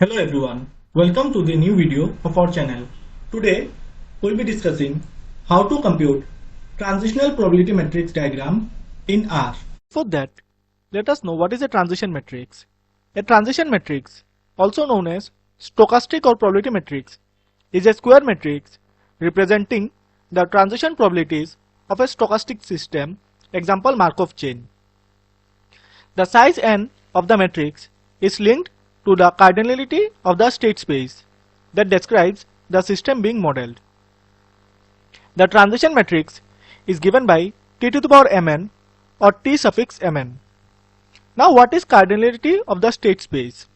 Hello everyone, welcome to the new video of our channel. Today we'll be discussing how to compute transitional probability matrix diagram in R. For that, let us know what is a transition matrix. A transition matrix, also known as stochastic or probability matrix, is a square matrix representing the transition probabilities of a stochastic system, example Markov chain. The size n of the matrix is linked to the cardinality of the state space that describes the system being modeled. The transition matrix is given by t to the power mn or t suffix mn. Now what is cardinality of the state space?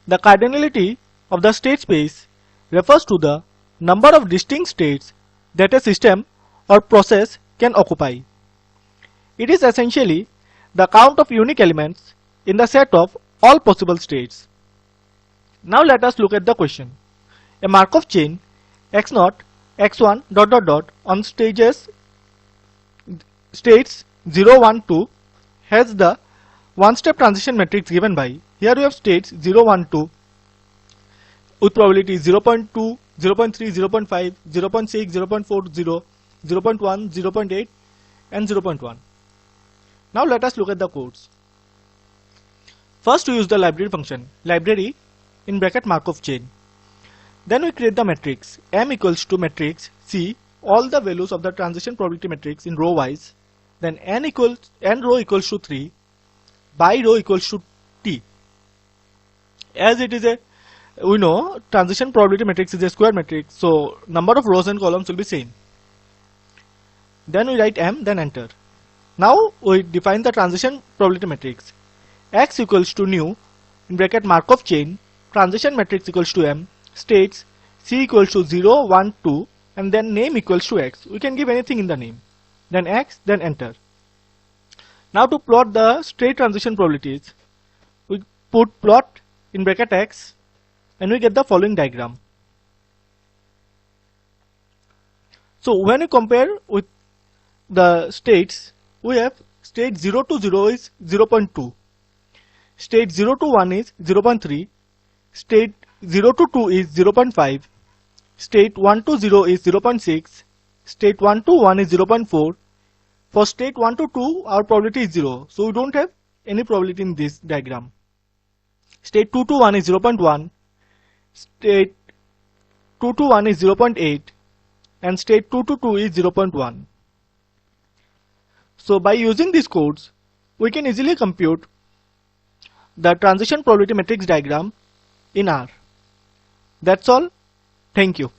The cardinality of the state space refers to the number of distinct states that a system or process can occupy. It is essentially the count of unique elements in the set of all possible states. Now let us look at the question. A Markov chain x0, x1 on states 0, 1, 2 has the one-step transition matrix given by, here we have states 0, 1, 2 with probability 0.2, 0.3, 0.5, 0.6, 0.4, 0, 0.1, 0.8 and 0.1. Now let us look at the codes. First we use the library function, library in bracket Markov chain. Then we create the matrix M equals to matrix C, all the values of the transition probability matrix in row wise. Then n row equals to 3, by row equals to t. As it is we know transition probability matrix is a square matrix, so number of rows and columns will be same. Then we write M, then enter. Now we define the transition probability matrix. X equals to new in bracket Markov chain, transition matrix equals to M, states C equals to 0, 1, 2 and then name equals to X. We can give anything in the name. Then X, then enter. Now to plot the state transition probabilities, we put plot in bracket X and we get the following diagram. So when we compare with the states, we have state 0 to 0 is 0.2. State 0 to 1 is 0.3, state 0 to 2 is 0.5, state 1 to 0 is 0.6, state 1 to 1 is 0.4. For state 1 to 2 our probability is 0, so we don't have any probability in this diagram. State 2 to 1 is 0.1, state 2 to 1 is 0.8 and state 2 to 2 is 0.1. So by using these codes we can easily compute the transition probability matrix diagram in R. That's all. Thank you.